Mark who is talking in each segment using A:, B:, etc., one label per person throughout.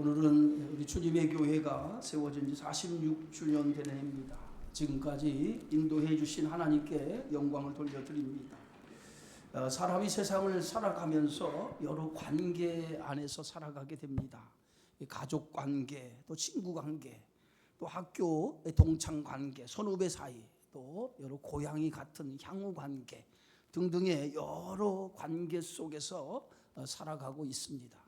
A: 오늘은 우리 주님의 교회가 세워진 지 46주년 되는 해입니다. 지금까지 인도해 주신 하나님께 영광을 돌려드립니다. 사람이 세상을 살아가면서 여러 관계 안에서 살아가게 됩니다. 가족 관계, 또 친구 관계, 또 학교 동창 관계, 선후배 사이, 또 여러 고향이 같은 향후 관계 등등의 여러 관계 속에서 살아가고 있습니다.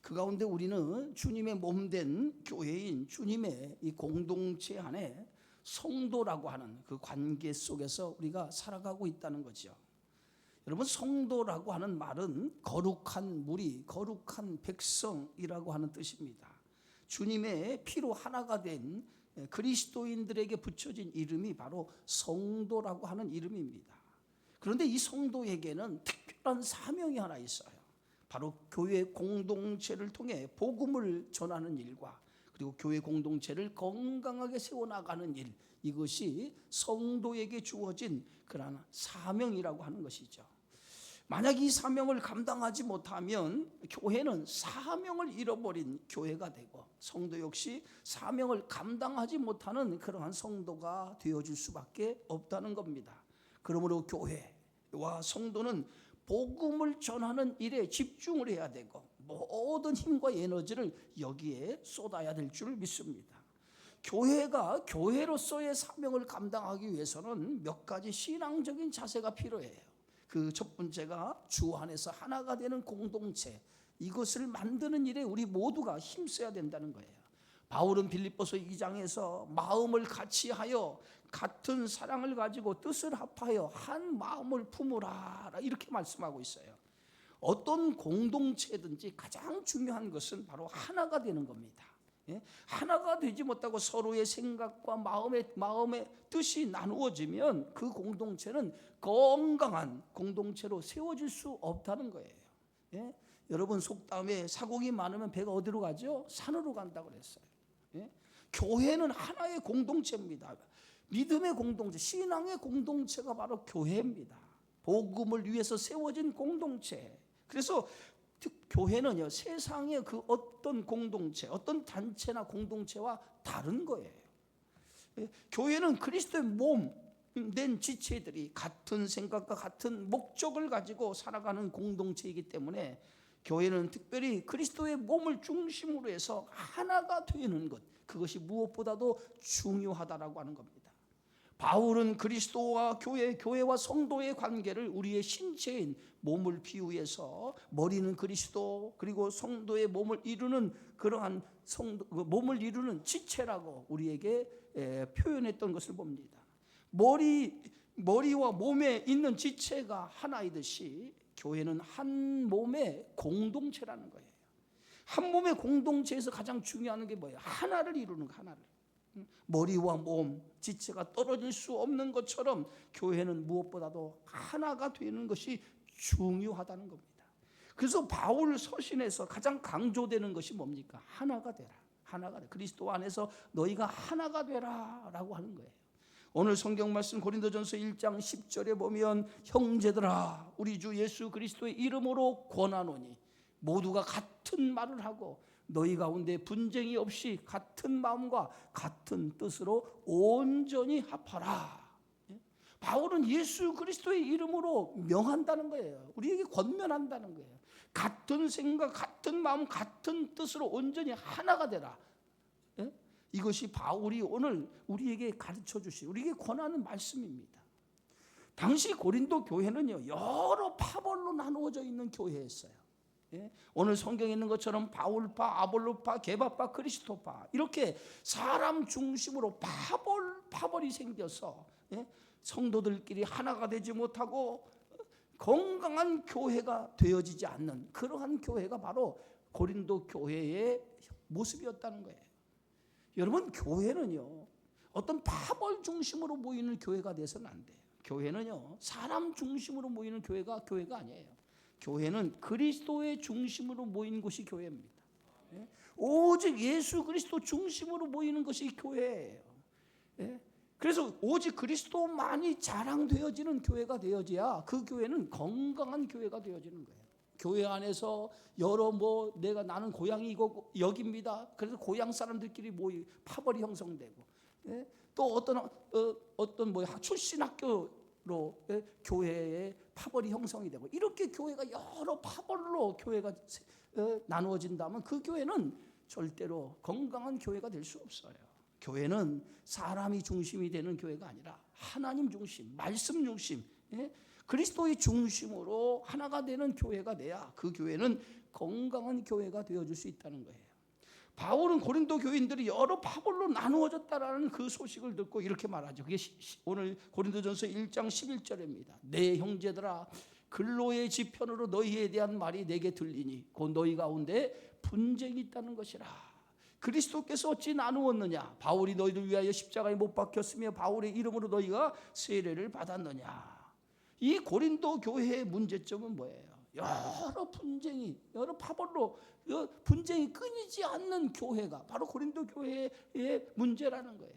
A: 그 가운데 우리는 주님의 몸된 교회인 주님의 이 공동체 안에 성도라고 하는 그 관계 속에서 우리가 살아가고 있다는 거죠. 여러분, 성도라고 하는 말은 거룩한 무리, 거룩한 백성이라고 하는 뜻입니다. 주님의 피로 하나가 된 그리스도인들에게 붙여진 이름이 바로 성도라고 하는 이름입니다. 그런데 이 성도에게는 특별한 사명이 하나 있어요. 바로 교회 공동체를 통해 복음을 전하는 일과 그리고 교회 공동체를 건강하게 세워나가는 일, 이것이 성도에게 주어진 그러한 사명이라고 하는 것이죠. 만약 이 사명을 감당하지 못하면 교회는 사명을 잃어버린 교회가 되고 성도 역시 사명을 감당하지 못하는 그러한 성도가 되어줄 수밖에 없다는 겁니다. 그러므로 교회와 성도는 복음을 전하는 일에 집중을 해야 되고 모든 힘과 에너지를 여기에 쏟아야 될 줄 믿습니다. 교회가 교회로서의 사명을 감당하기 위해서는 몇 가지 신앙적인 자세가 필요해요. 그 첫 번째가 주 안에서 하나가 되는 공동체, 이것을 만드는 일에 우리 모두가 힘써야 된다는 거예요. 바울은 빌립보서 2장에서 마음을 같이하여 같은 사랑을 가지고 뜻을 합하여 한 마음을 품으라, 이렇게 말씀하고 있어요. 어떤 공동체든지 가장 중요한 것은 바로 하나가 되는 겁니다. 하나가 되지 못하고 서로의 생각과 마음의 뜻이 나누어지면 그 공동체는 건강한 공동체로 세워질 수 없다는 거예요. 여러분, 속담에 사고기 많으면 배가 어디로 가죠? 산으로 간다고 그랬어요. 교회는 하나의 공동체입니다. 믿음의 공동체, 신앙의 공동체가 바로 교회입니다. 복음을 위해서 세워진 공동체. 그래서 교회는요, 세상의 그 어떤 공동체, 어떤 단체나 공동체와 다른 거예요. 교회는 그리스도의 몸된 지체들이 같은 생각과 같은 목적을 가지고 살아가는 공동체이기 때문에 교회는 특별히 그리스도의 몸을 중심으로 해서 하나가 되는 것, 그것이 무엇보다도 중요하다라고 하는 겁니다. 바울은 그리스도와 교회와 성도의 관계를 우리의 신체인 몸을 비유해서 머리는 그리스도, 그리고 성도의 몸을 이루는 그러한 몸을 이루는 지체라고 우리에게 표현했던 것을 봅니다. 머리와 몸에 있는 지체가 하나이듯이 교회는 한 몸의 공동체라는 거예요. 한 몸의 공동체에서 가장 중요한 게 뭐예요? 하나를 이루는 거, 하나를. 머리와 몸, 지체가 떨어질 수 없는 것처럼 교회는 무엇보다도 하나가 되는 것이 중요하다는 겁니다. 그래서 바울 서신에서 가장 강조되는 것이 뭡니까? 하나가 되라. 하나가 되라. 그리스도 안에서 너희가 하나가 되라 라고 하는 거예요. 오늘 성경 말씀 고린도전서 1장 10절에 보면 형제들아, 우리 주 예수 그리스도의 이름으로 권하노니 모두가 같은 말을 하고 너희 가운데 분쟁이 없이 같은 마음과 같은 뜻으로 온전히 합하라. 바울은 예수 그리스도의 이름으로 명한다는 거예요. 우리에게 권면한다는 거예요. 같은 생각, 같은 마음, 같은 뜻으로 온전히 하나가 되라. 이것이 바울이 오늘 우리에게 가르쳐 주신, 우리에게 권하는 말씀입니다. 당시 고린도 교회는요, 여러 파벌로 나누어져 있는 교회였어요. 오늘 성경에 있는 것처럼 바울파, 아볼로파, 게바파, 그리스도파, 이렇게 사람 중심으로 파벌이 생겨서 성도들끼리 하나가 되지 못하고 건강한 교회가 되어지지 않는 그러한 교회가 바로 고린도 교회의 모습이었다는 거예요. 여러분, 교회는요, 어떤 파벌 중심으로 모이는 교회가 돼서는 안 돼요. 교회는요, 사람 중심으로 모이는 교회가 아니에요. 교회는 그리스도의 중심으로 모인 것이 교회입니다. 오직 예수 그리스도 중심으로 모이는 것이 교회예요. 그래서 오직 그리스도만이 자랑되어지는 교회가 되어져야 그 교회는 건강한 교회가 되어지는 거예요. 교회 안에서 여러 나는 고향이 이거 여기입니다. 그래서 고향 사람들끼리 모이 파벌이 형성되고, 예? 또 어떤 출신 학교로 교회에 파벌이 형성이 되고, 이렇게 교회가 여러 파벌로 교회가 나누어진다면 그 교회는 절대로 건강한 교회가 될 수 없어요. 교회는 사람이 중심이 되는 교회가 아니라 하나님 중심, 말씀 중심, 그리스도의 중심으로 하나가 되는 교회가 돼야 그 교회는 건강한 교회가 되어줄 수 있다는 거예요. 바울은 고린도 교인들이 여러 파벌로 나누어졌다라는 그 소식을 듣고 이렇게 말하죠. 그게 오늘 고린도전서 1장 11절입니다. 내 형제들아, 근로의 지편으로 너희에 대한 말이 내게 들리니 곧 너희 가운데 분쟁이 있다는 것이라. 그리스도께서 어찌 나누었느냐? 바울이 너희를 위하여 십자가에 못 박혔으며 바울의 이름으로 너희가 세례를 받았느냐? 이 고린도 교회의 문제점은 뭐예요? 여러 분쟁이, 여러 파벌로 분쟁이 끊이지 않는 교회가 바로 고린도 교회의 문제라는 거예요.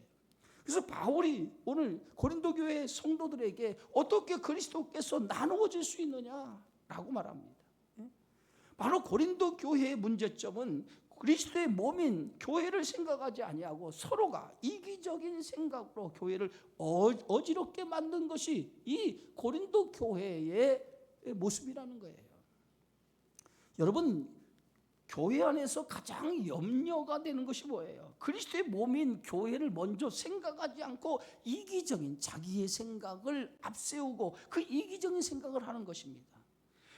A: 그래서 바울이 오늘 고린도 교회 성도들에게 어떻게 그리스도께서 나누어질 수 있느냐라고 말합니다. 바로 고린도 교회의 문제점은 그리스도의 몸인 교회를 생각하지 아니하고 서로가 이기적인 생각으로 교회를 어지럽게 만든 것이 이 고린도 교회의 모습이라는 거예요. 여러분, 교회 안에서 가장 염려가 되는 것이 뭐예요? 그리스도의 몸인 교회를 먼저 생각하지 않고 이기적인 자기의 생각을 앞세우고 그 이기적인 생각을 하는 것입니다.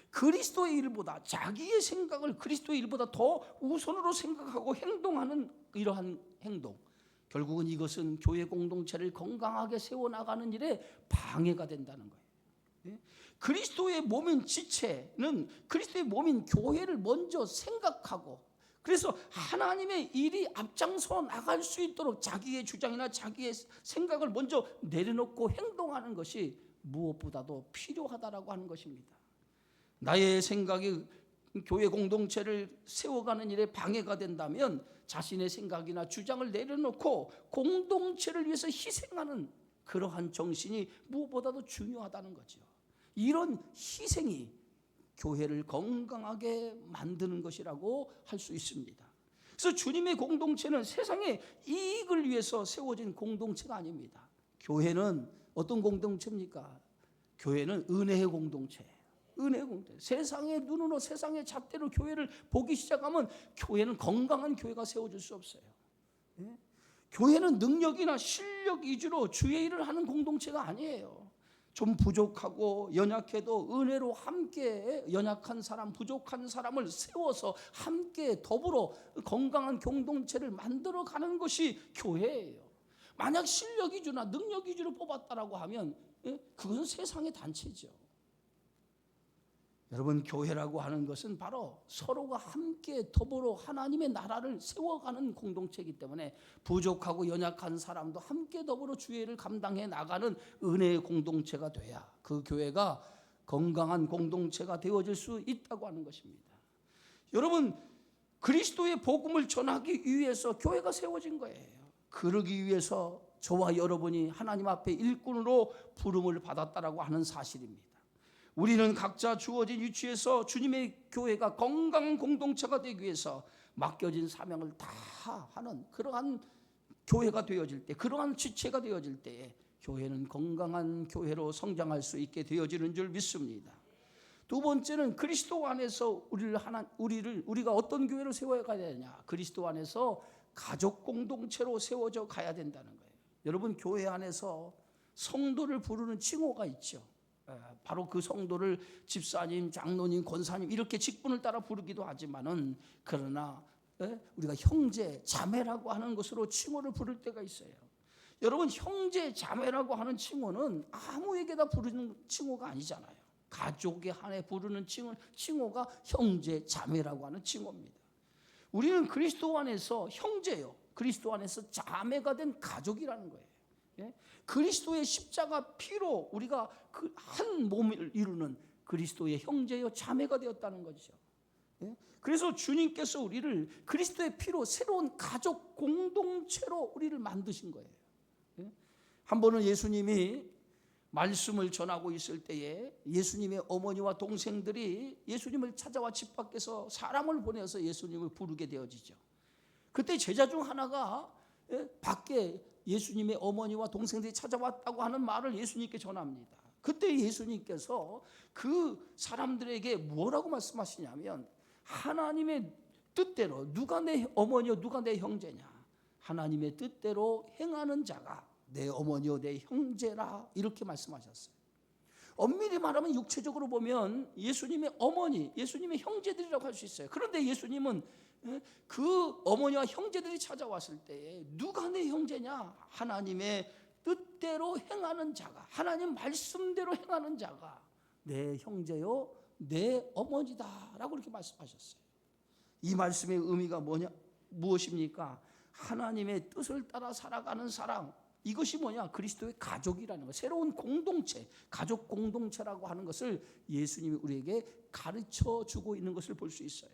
A: 그리스도의 일보다 자기의 생각을 그리스도의 일보다 더 우선으로 생각하고 행동하는 이러한 행동, 결국은 이것은 교회 공동체를 건강하게 세워나가는 일에 방해가 된다는 거예요. 그리스도의 몸인 지체는 그리스도의 몸인 교회를 먼저 생각하고, 그래서 하나님의 일이 앞장서 나갈 수 있도록 자기의 주장이나 자기의 생각을 먼저 내려놓고 행동하는 것이 무엇보다도 필요하다라고 하는 것입니다. 나의 생각이 교회 공동체를 세워가는 일에 방해가 된다면 자신의 생각이나 주장을 내려놓고 공동체를 위해서 희생하는 그러한 정신이 무엇보다도 중요하다는 거죠. 이런 희생이 교회를 건강하게 만드는 것이라고 할 수 있습니다. 그래서 주님의 공동체는 세상의 이익을 위해서 세워진 공동체가 아닙니다. 교회는 어떤 공동체입니까? 교회는 은혜의 공동체예요. 은혜의 공동체. 세상의 눈으로, 세상의 잣대로 교회를 보기 시작하면 교회는 건강한 교회가 세워질 수 없어요. 교회는 능력이나 실력 위주로 주의 일을 하는 공동체가 아니에요. 좀 부족하고 연약해도 은혜로 함께 연약한 사람, 부족한 사람을 세워서 함께 더불어 건강한 공동체를 만들어가는 것이 교회예요. 만약 실력 위주나 능력 위주로 뽑았다라고 하면 그것은 세상의 단체죠. 여러분, 교회라고 하는 것은 바로 서로가 함께 더불어 하나님의 나라를 세워가는 공동체이기 때문에 부족하고 연약한 사람도 함께 더불어 주의 일을 감당해 나가는 은혜의 공동체가 돼야 그 교회가 건강한 공동체가 되어질 수 있다고 하는 것입니다. 여러분, 그리스도의 복음을 전하기 위해서 교회가 세워진 거예요. 그러기 위해서 저와 여러분이 하나님 앞에 일꾼으로 부름을 받았다라고 하는 사실입니다. 우리는 각자 주어진 위치에서 주님의 교회가 건강한 공동체가 되기 위해서 맡겨진 사명을 다 하는 그러한 교회가 되어질 때, 그러한 지체가 되어질 때에 교회는 건강한 교회로 성장할 수 있게 되어지는 줄 믿습니다. 두 번째는 그리스도 안에서 우리가 어떤 교회로 세워야 되느냐? 그리스도 안에서 가족 공동체로 세워져 가야 된다는 거예요. 여러분, 교회 안에서 성도를 부르는 칭호가 있죠. 바로 그 성도를 집사님, 장로님, 권사님 이렇게 직분을 따라 부르기도 하지만은 그러나 우리가 형제, 자매라고 하는 것으로 칭호를 부를 때가 있어요. 여러분, 형제, 자매라고 하는 칭호는 아무에게나 부르는 칭호가 아니잖아요. 가족에 한해 부르는 칭호가 형제, 자매라고 하는 칭호입니다. 우리는 그리스도 안에서 형제요, 그리스도 안에서 자매가 된 가족이라는 거예요. 그리스도의 십자가 피로 우리가 그 한 몸을 이루는 그리스도의 형제요 자매가 되었다는 거죠. 그래서 주님께서 우리를 그리스도의 피로 새로운 가족 공동체로 우리를 만드신 거예요. 한 번은 예수님이 말씀을 전하고 있을 때에 예수님의 어머니와 동생들이 예수님을 찾아와 집 밖에서 사람을 보내서 예수님을 부르게 되어지죠. 그때 제자 중 하나가 밖에 예수님의 어머니와 동생들이 찾아왔다고 하는 말을 예수님께 전합니다. 그때 예수님께서 그 사람들에게 뭐라고 말씀하시냐면 하나님의 뜻대로 누가 내 어머니요 누가 내 형제냐, 하나님의 뜻대로 행하는 자가 내 어머니요 내 형제라, 이렇게 말씀하셨어요. 엄밀히 말하면 육체적으로 보면 예수님의 어머니, 예수님의 형제들이라고 할 수 있어요. 그런데 예수님은 그 어머니와 형제들이 찾아왔을 때에 누가 내 형제냐, 하나님의 뜻대로 행하는 자가, 하나님 말씀대로 행하는 자가 내 형제요 내 어머니다 라고 이렇게 말씀하셨어요. 이 말씀의 의미가 무엇입니까? 하나님의 뜻을 따라 살아가는 사람, 이것이 뭐냐? 그리스도의 가족이라는 것, 새로운 공동체, 가족 공동체라고 하는 것을 예수님이 우리에게 가르쳐 주고 있는 것을 볼 수 있어요.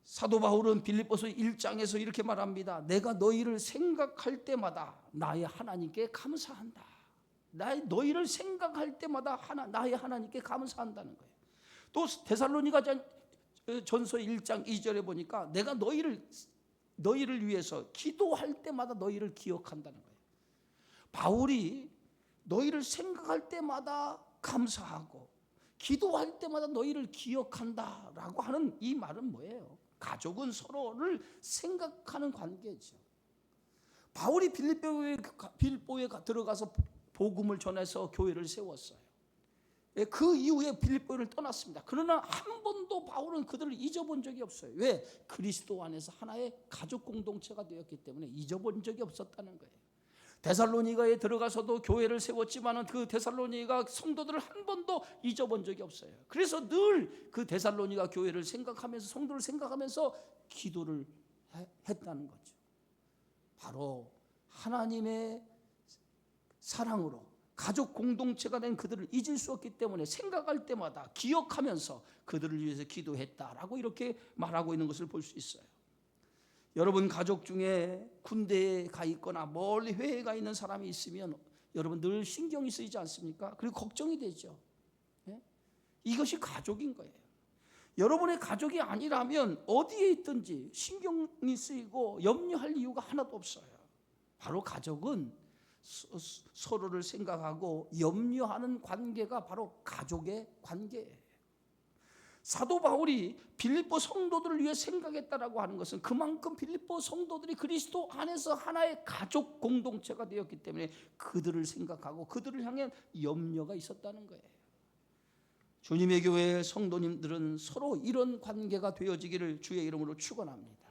A: 사도 바울은 빌립보서 1장에서 이렇게 말합니다. 내가 너희를 생각할 때마다 나의 하나님께 감사한다. 너희를 생각할 때마다 나의 하나님께 감사한다는 거예요. 또 데살로니가 전서 1장 2절에 보니까 내가 너희를 위해서 기도할 때마다 너희를 기억한다는 거예요. 바울이 너희를 생각할 때마다 감사하고 기도할 때마다 너희를 기억한다라고 하는 이 말은 뭐예요? 가족은 서로를 생각하는 관계죠. 바울이 빌립보에 들어가서 복음을 전해서 교회를 세웠어요. 그 이후에 빌립보를 떠났습니다. 그러나 한 번도 바울은 그들을 잊어본 적이 없어요. 왜? 그리스도 안에서 하나의 가족 공동체가 되었기 때문에 잊어본 적이 없었다는 거예요. 데살로니가에 들어가서도 교회를 세웠지만 그 데살로니가 성도들을 한 번도 잊어본 적이 없어요. 그래서 늘 그 데살로니가 교회를 생각하면서, 성도를 생각하면서 기도를 했다는 거죠. 바로 하나님의 사랑으로 가족 공동체가 된 그들을 잊을 수 없기 때문에 생각할 때마다 기억하면서 그들을 위해서 기도했다라고 이렇게 말하고 있는 것을 볼 수 있어요. 여러분 가족 중에 군대에 가 있거나 멀리 해외에 가 있는 사람이 있으면 여러분 늘 신경이 쓰이지 않습니까? 그리고 걱정이 되죠. 이것이 가족인 거예요. 여러분의 가족이 아니라면 어디에 있든지 신경이 쓰이고 염려할 이유가 하나도 없어요. 바로 가족은 서로를 생각하고 염려하는 관계가 바로 가족의 관계예요. 사도 바울이 빌립보 성도들을 위해 생각했다라고 하는 것은 그만큼 빌립보 성도들이 그리스도 안에서 하나의 가족 공동체가 되었기 때문에 그들을 생각하고 그들을 향해 염려가 있었다는 거예요. 주님의 교회 성도님들은 서로 이런 관계가 되어지기를 주의 이름으로 축원합니다.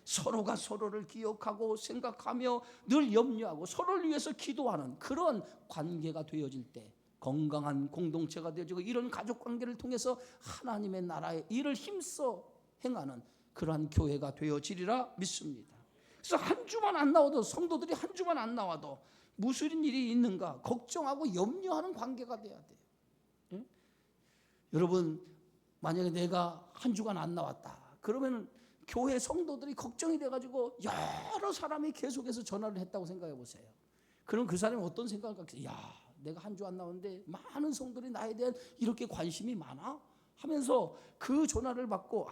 A: 서로가 서로를 기억하고 생각하며 늘 염려하고 서로를 위해서 기도하는 그런 관계가 되어질 때 건강한 공동체가 되어지고 이런 가족 관계를 통해서 하나님의 나라의 일을 힘써 행하는 그러한 교회가 되어지리라 믿습니다. 그래서 한 주만 안 나와도, 성도들이 한 주만 안 나와도 무슨 일이 있는가 걱정하고 염려하는 관계가 돼야 돼요. 응? 여러분 만약에 내가 한 주간 안 나왔다 그러면 교회 성도들이 걱정이 돼가지고 여러 사람이 계속해서 전화를 했다고 생각해 보세요. 그럼 그 사람이 어떤 생각을 갖겠어요? 야, 내가 한 주 안 나오는데 많은 성도들이 나에 대한 이렇게 관심이 많아? 하면서 그 전화를 받고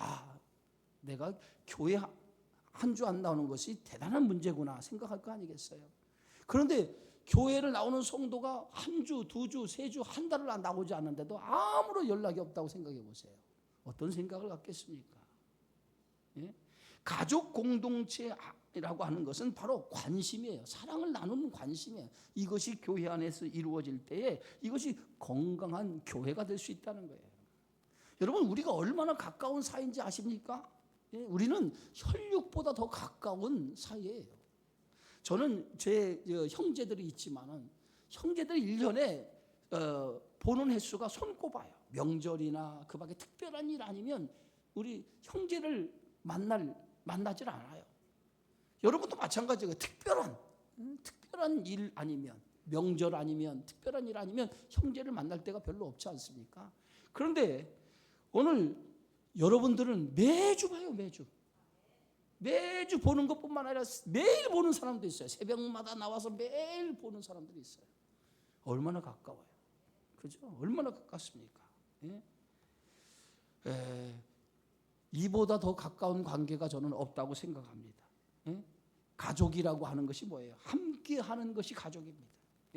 A: 내가 교회 한 주 안 나오는 것이 대단한 문제구나 생각할 거 아니겠어요? 그런데 교회를 나오는 성도가 한 주, 두 주, 세 주, 한 달을 안 나오지 않는데도 아무런 연락이 없다고 생각해 보세요. 어떤 생각을 갖겠습니까? 예? 가족 공동체라고 하는 것은 바로 관심이에요. 사랑을 나누는 관심이에요. 이것이 교회 안에서 이루어질 때에 이것이 건강한 교회가 될 수 있다는 거예요. 여러분 우리가 얼마나 가까운 사이인지 아십니까? 예? 우리는 혈육보다 더 가까운 사이예요. 저는 제 형제들이 있지만은 형제들이 1년에 보는 횟수가 손꼽아요. 명절이나 그 밖에 특별한 일 아니면 우리 형제를 만나질 않아요. 여러분도 마찬가지예요. 특별한 일 아니면, 명절 아니면, 특별한 일 아니면 형제를 만날 때가 별로 없지 않습니까? 그런데 오늘 여러분들은 매주 봐요. 매주 보는 것뿐만 아니라 매일 보는 사람도 있어요. 새벽마다 나와서 매일 보는 사람들이 있어요. 얼마나 가까워요. 그죠? 얼마나 가깝습니까? 이보다 더 가까운 관계가 저는 없다고 생각합니다. 가족이라고 하는 것이 뭐예요? 함께 하는 것이 가족입니다.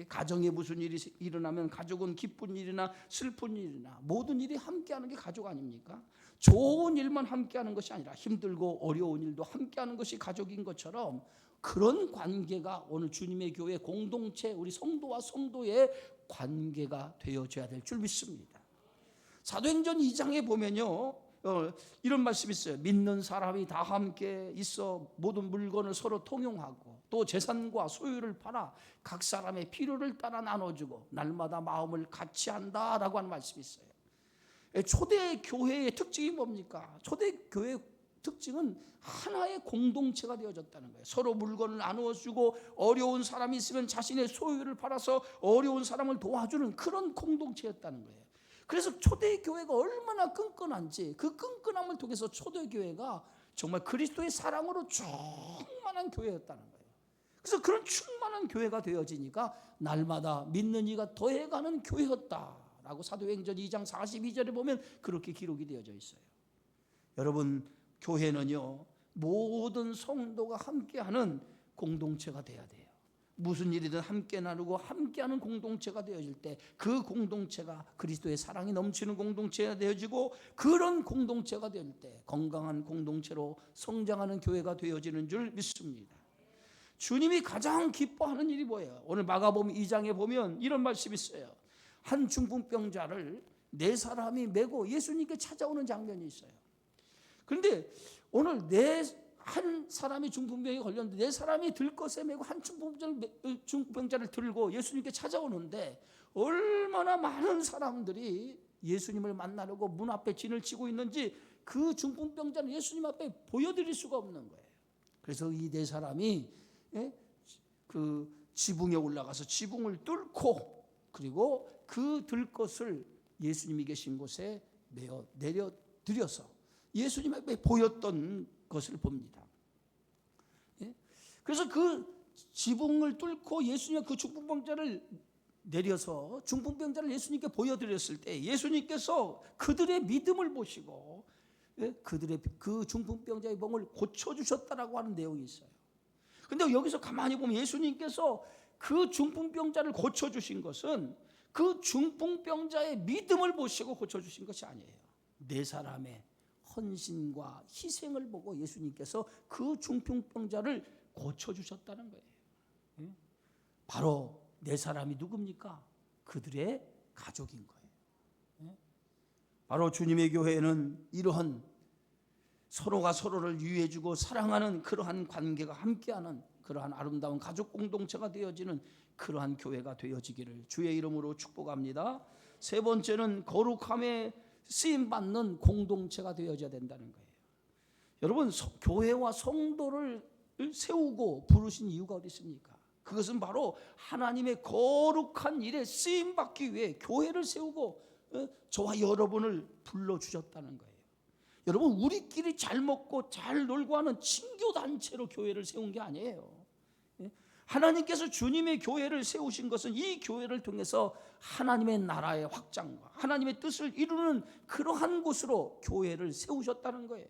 A: 가정에 무슨 일이 일어나면 가족은 기쁜 일이나 슬픈 일이나 모든 일이 함께하는 게 가족 아닙니까? 좋은 일만 함께하는 것이 아니라 힘들고 어려운 일도 함께하는 것이 가족인 것처럼 그런 관계가 오늘 주님의 교회 공동체 우리 성도와 성도의 관계가 되어져야 될 줄 믿습니다. 사도행전 2장에 보면요 이런 말씀이 있어요. 믿는 사람이 다 함께 있어 모든 물건을 서로 통용하고 또 재산과 소유를 팔아 각 사람의 필요를 따라 나눠주고 날마다 마음을 같이 한다라고 하는 말씀이 있어요. 초대 교회의 특징이 뭡니까? 초대 교회의 특징은 하나의 공동체가 되어졌다는 거예요. 서로 물건을 나누어주고 어려운 사람이 있으면 자신의 소유를 팔아서 어려운 사람을 도와주는 그런 공동체였다는 거예요. 그래서 초대교회가 얼마나 끈끈한지 그 끈끈함을 통해서 초대교회가 정말 그리스도의 사랑으로 충만한 교회였다는 거예요. 그래서 그런 충만한 교회가 되어지니까 날마다 믿는 이가 더해가는 교회였다라고 사도행전 2장 42절에 보면 그렇게 기록이 되어져 있어요. 여러분 교회는요 모든 성도가 함께하는 공동체가 돼야 돼요. 무슨 일이든 함께 나누고 함께하는 공동체가 되어질 때 그 공동체가 그리스도의 사랑이 넘치는 공동체가 되어지고 그런 공동체가 될 때 건강한 공동체로 성장하는 교회가 되어지는 줄 믿습니다. 주님이 가장 기뻐하는 일이 뭐예요? 오늘 마가복음 2장에 보면 이런 말씀이 있어요. 한 중풍병자를 4사람이 메고 예수님께 찾아오는 장면이 있어요. 그런데 오늘 한 사람이 중풍병에 걸렸는데 4사람이 들것에 메고 한 중풍병자를 들고 예수님께 찾아오는데 얼마나 많은 사람들이 예수님을 만나려고 문 앞에 진을 치고 있는지 그 중풍병자는 예수님 앞에 보여드릴 수가 없는 거예요. 그래서 이 4사람이 그 지붕에 올라가서 지붕을 뚫고 그리고 그 들것을 예수님이 계신 곳에 내려드려서 예수님 앞에 보였던 것을 봅니다. 그래서 그 지붕을 뚫고 예수님이 그 중풍병자를 내려서 중풍병자를 예수님께 보여드렸을 때 예수님께서 그들의 믿음을 보시고 그들의 그 중풍병자의 병을 고쳐주셨다라고 하는 내용이 있어요. 그런데 여기서 가만히 보면 예수님께서 그 중풍병자를 고쳐주신 것은 그 중풍병자의 믿음을 보시고 고쳐주신 것이 아니에요. 4사람의 헌신과 희생을 보고 예수님께서 그 중풍병자를 고쳐주셨다는 거예요. 바로 4사람이 누굽니까? 그들의 가족인 거예요. 바로 주님의 교회는 이러한 서로가 서로를 유해주고 사랑하는 그러한 관계가 함께하는 그러한 아름다운 가족 공동체가 되어지는 그러한 교회가 되어지기를 주의 이름으로 축복합니다. 3번째는 거룩함에 쓰임받는 공동체가 되어져야 된다는 거예요. 여러분 교회와 성도를 세우고 부르신 이유가 어디 있습니까? 그것은 바로 하나님의 거룩한 일에 쓰임받기 위해 교회를 세우고 저와 여러분을 불러주셨다는 거예요. 여러분 우리끼리 잘 먹고 잘 놀고 하는 친교단체로 교회를 세운 게 아니에요. 하나님께서 주님의 교회를 세우신 것은 이 교회를 통해서 하나님의 나라의 확장과 하나님의 뜻을 이루는 그러한 곳으로 교회를 세우셨다는 거예요.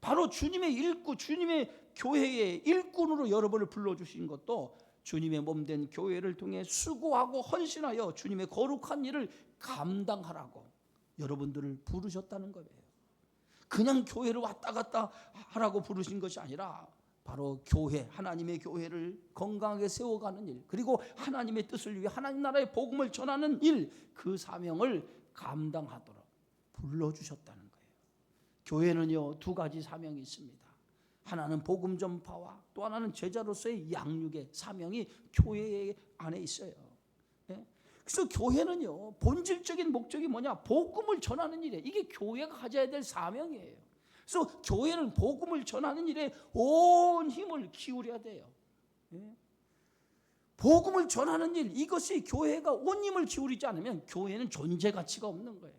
A: 바로 주님의 일꾼, 주님의 교회의 일꾼으로 여러분을 불러주신 것도 주님의 몸된 교회를 통해 수고하고 헌신하여 주님의 거룩한 일을 감당하라고 여러분들을 부르셨다는 거예요. 그냥 교회를 왔다 갔다 하라고 부르신 것이 아니라 바로 교회, 하나님의 교회를 건강하게 세워가는 일, 그리고 하나님의 뜻을 위해 하나님 나라의 복음을 전하는 일, 그 사명을 감당하도록 불러주셨다는 거예요. 교회는요 2가지 사명이 있습니다. 하나는 복음 전파와 또 하나는 제자로서의 양육의 사명이 교회 안에 있어요. 그래서 교회는요 본질적인 목적이 뭐냐? 복음을 전하는 일에 이게 교회가 가져야 될 사명이에요. 그래서 교회는 복음을 전하는 일에 온 힘을 기울여야 돼요. 복음을 전하는 일, 이것이 교회가 온 힘을 기울이지 않으면 교회는 존재 가치가 없는 거예요.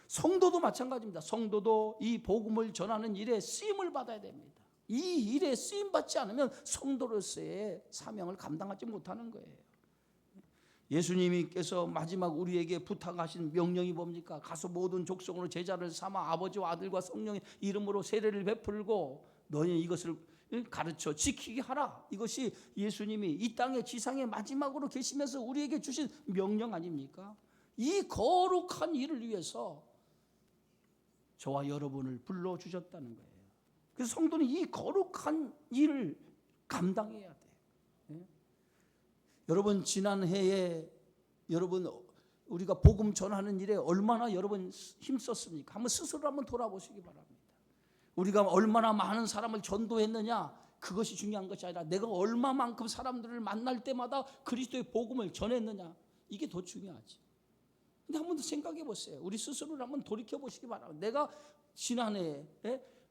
A: 성도도 마찬가지입니다. 성도도 이 복음을 전하는 일에 쓰임을 받아야 됩니다. 이 일에 쓰임 받지 않으면 성도로서의 사명을 감당하지 못하는 거예요. 예수님께서 마지막 우리에게 부탁하신 명령이 뭡니까? 가서 모든 족속으로 제자를 삼아 아버지와 아들과 성령의 이름으로 세례를 베풀고 너희 이것을 가르쳐 지키게 하라. 이것이 예수님이 이 땅에 지상에 마지막으로 계시면서 우리에게 주신 명령 아닙니까? 이 거룩한 일을 위해서 저와 여러분을 불러주셨다는 거예요. 그래서 성도는 이 거룩한 일을 감당해야 돼요. 예? 여러분 지난 해에 여러분 우리가 복음 전하는 일에 얼마나 여러분 힘썼습니까? 한번 스스로 한번 돌아보시기 바랍니다. 우리가 얼마나 많은 사람을 전도했느냐, 그것이 중요한 것이 아니라 내가 얼마만큼 사람들을 만날 때마다 그리스도의 복음을 전했느냐, 이게 더 중요하지. 근데 한번 더 생각해 보세요. 우리 스스로를 한번 돌이켜 보시기 바랍니다. 내가 지난해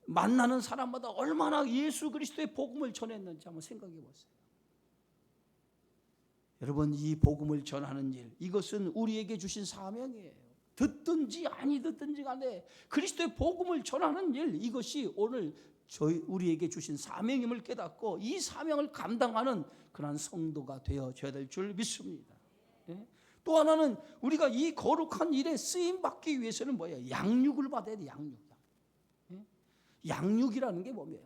A: 만나는 사람마다 얼마나 예수 그리스도의 복음을 전했는지 한번 생각해 보세요. 여러분, 이 복음을 전하는 일, 이것은 우리에게 주신 사명이에요. 듣든지 아니 듣든지 간에 그리스도의 복음을 전하는 일, 이것이 오늘 우리에게 주신 사명임을 깨닫고 이 사명을 감당하는 그런 성도가 되어져야 될 줄 믿습니다. 또 하나는 우리가 이 거룩한 일에 쓰임 받기 위해서는 뭐예요? 양육을 받아야 돼. 양육이라는 게 뭐예요?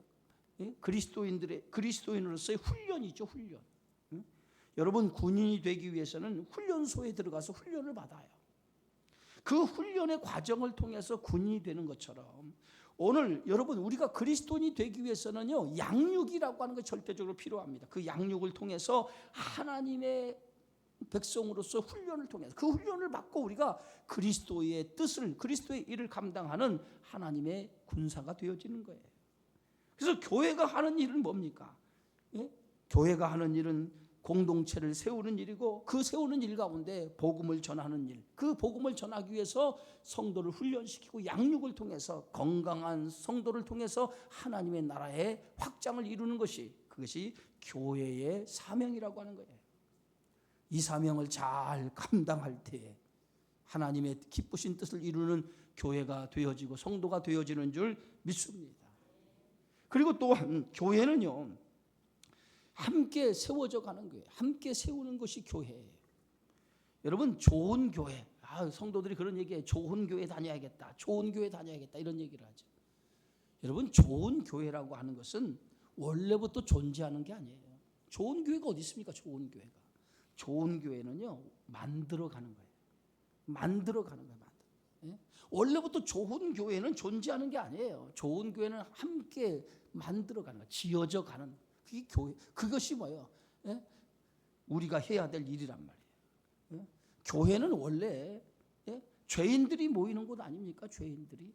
A: 그리스도인으로서의 훈련이죠. 훈련. 여러분, 군인이 되기 위해서는 훈련소에 들어가서 훈련을 받아요. 그 훈련의 과정을 통해서 군인이 되는 것처럼 오늘 여러분, 우리가 그리스도인이 되기 위해서는요, 양육이라고 하는 게 절대적으로 필요합니다. 그 양육을 통해서 하나님의 백성으로서 훈련을 통해서 그 훈련을 받고 우리가 그리스도의 뜻을, 그리스도의 일을 감당하는 하나님의 군사가 되어지는 거예요. 그래서 교회가 하는 일은 뭡니까? 교회가 하는 일은 공동체를 세우는 일이고, 그 세우는 일 가운데 복음을 전하는 일, 그 복음을 전하기 위해서 성도를 훈련시키고 양육을 통해서 건강한 성도를 통해서 하나님의 나라의 확장을 이루는 것이, 그것이 교회의 사명이라고 하는 거예요. 이 사명을 잘 감당할 때 하나님의 기쁘신 뜻을 이루는 교회가 되어지고 성도가 되어지는 줄 믿습니다. 그리고 또한 교회는요, 함께 세워져 가는 거예요. 함께 세우는 것이 교회예요. 여러분, 좋은 교회, 성도들이 그런 얘기해요. 좋은 교회 다녀야겠다, 좋은 교회 다녀야겠다, 이런 얘기를 하죠. 여러분, 좋은 교회라고 하는 것은 원래부터 존재하는 게 아니에요. 좋은 교회가 어디 있습니까? 좋은 교회가. 좋은 교회는요, 만들어가는 거예요. 만들어가는 거예요. 원래부터 좋은 교회는 존재하는 게 아니에요. 좋은 교회는 함께 만들어가는 거예요. 지어져 가는, 그게 교회. 그것이 뭐예요? 우리가 해야 될 일이란 말이에요. 교회는 원래 죄인들이 모이는 곳 아닙니까? 죄인들이.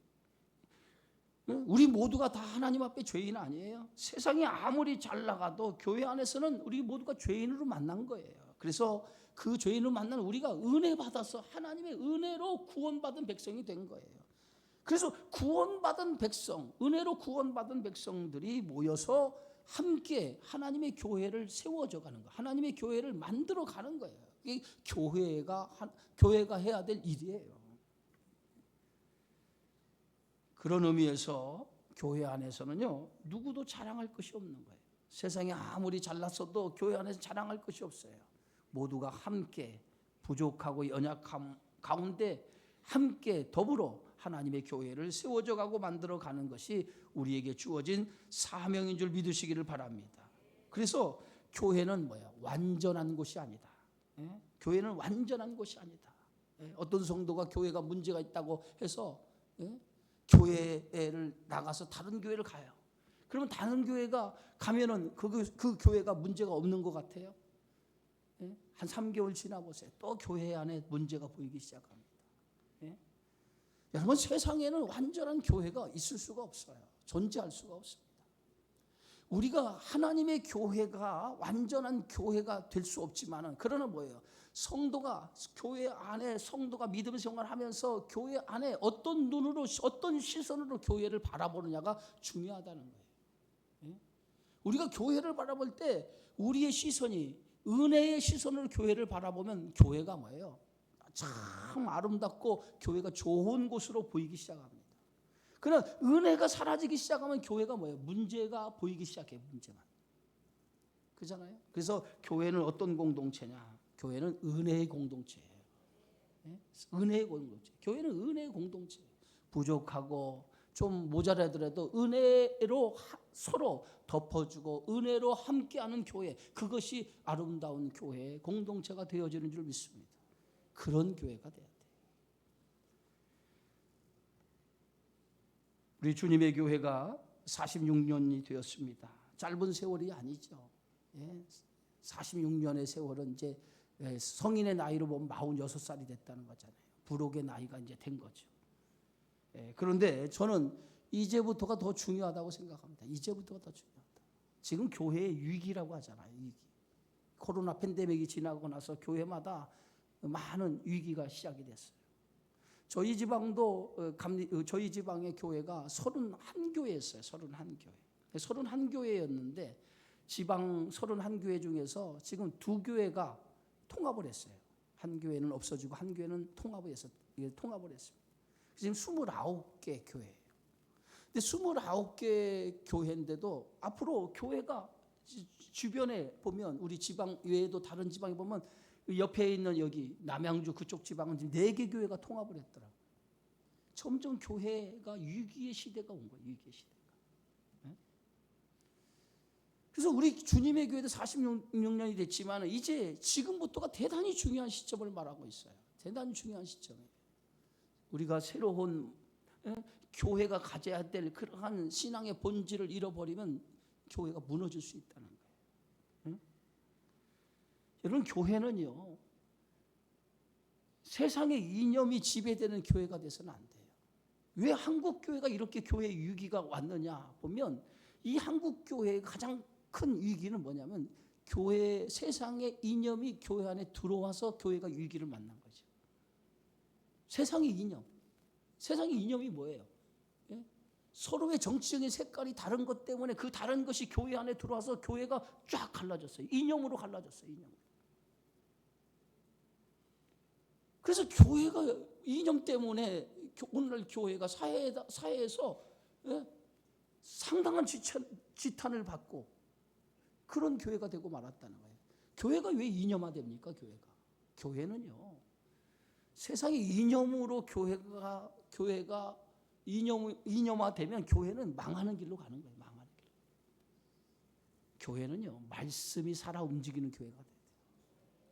A: 우리 모두가 다 하나님 앞에 죄인 아니에요? 세상이 아무리 잘 나가도 교회 안에서는 우리 모두가 죄인으로 만난 거예요. 그래서 그 죄인을 만난 우리가 은혜 받아서 하나님의 은혜로 구원받은 백성이 된 거예요. 그래서 구원받은 백성, 은혜로 구원받은 백성들이 모여서 함께 하나님의 교회를 세워져 가는 거예요. 하나님의 교회를 만들어 가는 거예요. 이게 교회가 해야 될 일이에요. 그런 의미에서 교회 안에서는요, 누구도 자랑할 것이 없는 거예요. 세상에 아무리 잘났어도 교회 안에서 자랑할 것이 없어요. 모두가 함께 부족하고 연약함 가운데 함께 더불어 하나님의 교회를 세워져 가고 만들어 가는 것이 우리에게 주어진 사명인 줄 믿으시기를 바랍니다. 그래서 교회는 뭐야? 완전한 곳이 아니다. 교회는 완전한 곳이 아니다. 어떤 성도가 교회가 문제가 있다고 해서 교회를 나가서 다른 교회를 가요. 그러면 다른 교회가 가면은 그 교회가 문제가 없는 것 같아요. 한 3개월 지나보세요. 또 교회 안에 문제가 보이기 시작합니다. 여러분, 세상에는 완전한 교회가 있을 수가 없어요. 존재할 수가 없습니다. 우리가 하나님의 교회가 완전한 교회가 될 수 없지만은, 그러나 뭐예요? 성도가 교회 안에 성도가 믿음의 생활하면서 교회 안에 어떤 눈으로, 어떤 시선으로 교회를 바라보느냐가 중요하다는 거예요. 우리가 교회를 바라볼 때 우리의 시선이 은혜의 시선으로 교회를 바라보면 교회가 뭐예요? 참 아름답고 교회가 좋은 곳으로 보이기 시작합니다. 그러나 은혜가 사라지기 시작하면 교회가 뭐예요? 문제가 보이기 시작해요. 문제가. 그렇잖아요. 그래서 교회는 어떤 공동체냐? 교회는 은혜의 공동체예요. 은혜의 공동체. 교회는 은혜의 공동체예요. 부족하고 좀 모자라더라도 은혜로 서로 덮어주고 은혜로 함께하는 교회, 그것이 아름다운 교회의 공동체가 되어지는 줄 믿습니다. 그런 교회가 돼야 돼요. 우리 주님의 교회가 46년이 되었습니다. 짧은 세월이 아니죠. 46년의 세월은 이제 성인의 나이로 보면 46살이 됐다는 거잖아요. 부록의 나이가 이제 된 거죠. 그런데 저는 이제부터가 더 중요하다고 생각합니다. 이제부터가 더 중요하다. 지금 교회의 위기라고 하잖아요. 위기. 코로나 팬데믹이 지나고 나서 교회마다 많은 위기가 시작이 됐어요. 저희 지방도 저희 지방의 교회가 31교회였어요. 31교회. 31교회였는데 지방 31교회 중에서 지금 2교회가 통합을 했어요. 한 교회는 없어지고 한 교회는 통합을 했습니다. 지금 29개 교회예요. 근데 29개 교회인데도 앞으로 교회가 주변에 보면 우리 지방 외에도 다른 지방에 보면 옆에 있는 여기 남양주 그쪽 지방은 지금 4개 교회가 통합을 했더라고요. 점점 교회가 위기의 시대가 온 거예요. 위기의 시대가. 그래서 우리 주님의 교회도 46년이 됐지만 이제 지금부터가 대단히 중요한 시점을 말하고 있어요. 대단히 중요한 시점이에요. 우리가 새로운 교회가 가져야 될 그러한 신앙의 본질을 잃어버리면 교회가 무너질 수 있다는 거예요. 여러분, 교회는요, 세상의 이념이 지배되는 교회가 돼서는 안 돼요. 왜 한국 교회가 이렇게 교회 위기가 왔느냐 보면 이 한국 교회의 가장 큰 위기는 뭐냐면 교회 세상의 이념이 교회 안에 들어와서 교회가 위기를 만난 거죠. 세상의 이념. 세상의 이념이 뭐예요? 서로의 정치적인 색깔이 다른 것 때문에 그 다른 것이 교회 안에 들어와서 교회가 쫙 갈라졌어요. 이념으로 갈라졌어요. 이념으로. 그래서 교회가 이념 때문에 오늘날 교회가 사회에서 상당한 지탄을 받고 그런 교회가 되고 말았다는 거예요. 교회가 왜 이념화됩니까? 교회는요, 세상의 이념으로 교회가 이념화되면 교회는 망하는 길로 가는 거예요. 망하는 길. 교회는요, 말씀이 살아 움직이는 교회가 돼야 돼요.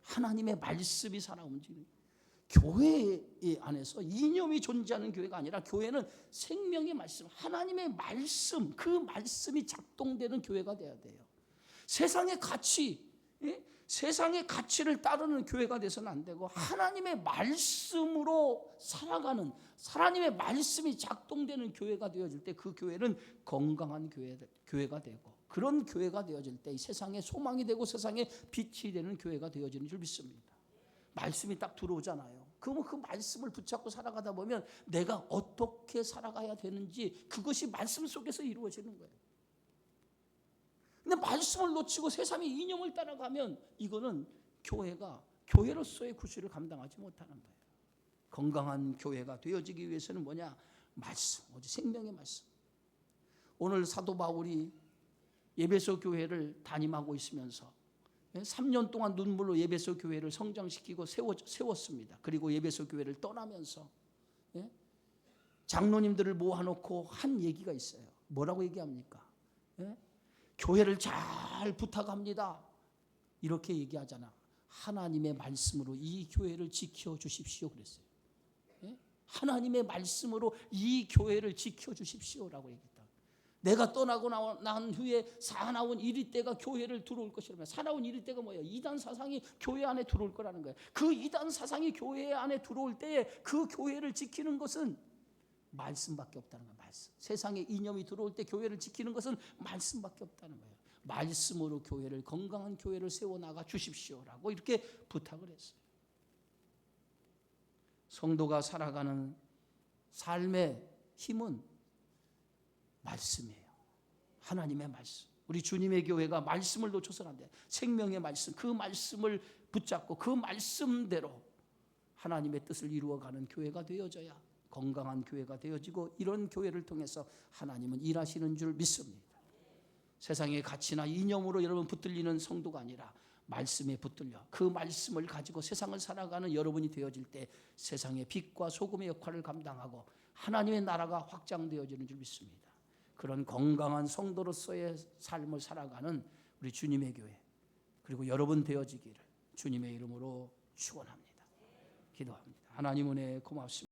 A: 하나님의 말씀이 살아 움직이는 교회 안에서 이념이 존재하는 교회가 아니라 교회는 생명의 말씀, 하나님의 말씀, 그 말씀이 작동되는 교회가 돼야 돼요. 세상의 가치를 따르는 교회가 돼서는 안 되고 하나님의 말씀으로 살아가는, 하나님의 말씀이 작동되는 교회가 되어질 때 그 교회는 건강한 교회가 되고, 그런 교회가 되어질 때 세상의 소망이 되고 세상의 빛이 되는 교회가 되어지는 줄 믿습니다. 말씀이 딱 들어오잖아요. 그러면 그 말씀을 붙잡고 살아가다 보면 내가 어떻게 살아가야 되는지 그것이 말씀 속에서 이루어지는 거예요. 근데 말씀을 놓치고 세상의 이념을 따라가면 이거는 교회로서의 구실을 감당하지 못하는 거예요. 건강한 교회가 되어지기 위해서는 뭐냐? 말씀, 오직 생명의 말씀. 오늘 사도 바울이 에베소 교회를 담임하고 있으면서 3년 동안 눈물로 에베소 교회를 성장시키고 세웠습니다. 그리고 에베소 교회를 떠나면서 장로님들을 모아놓고 한 얘기가 있어요. 뭐라고 얘기합니까? 교회를 잘 부탁합니다. 이렇게 얘기하잖아. 하나님의 말씀으로 이 교회를 지켜주십시오 그랬어요. 하나님의 말씀으로 이 교회를 지켜주십시오라고 얘기했다. 내가 떠나고 난 후에 사나운 이리 때가 교회를 들어올 것이라면, 사나운 이리 때가 뭐예요? 이단 사상이 교회 안에 들어올 거라는 거예요. 그 이단 사상이 교회 안에 들어올 때에 그 교회를 지키는 것은 말씀밖에 없다는 거예요. 말씀. 세상의 이념이 들어올 때 교회를 지키는 것은 말씀밖에 없다는 거예요. 말씀으로 교회를, 건강한 교회를 세워나가 주십시오라고 이렇게 부탁을 했어요. 성도가 살아가는 삶의 힘은 말씀이에요. 하나님의 말씀. 우리 주님의 교회가 말씀을 놓쳐서는 안 돼요. 생명의 말씀, 그 말씀을 붙잡고 그 말씀대로 하나님의 뜻을 이루어가는 교회가 되어져야 건강한 교회가 되어지고, 이런 교회를 통해서 하나님은 일하시는 줄 믿습니다. 세상의 가치나 이념으로 여러분 붙들리는 성도가 아니라 말씀에 붙들려 그 말씀을 가지고 세상을 살아가는 여러분이 되어질 때 세상의 빛과 소금의 역할을 감당하고 하나님의 나라가 확장되어지는 줄 믿습니다. 그런 건강한 성도로서의 삶을 살아가는 우리 주님의 교회 그리고 여러분 되어지기를 주님의 이름으로 축원합니다. 기도합니다. 하나님 은혜 고맙습니다.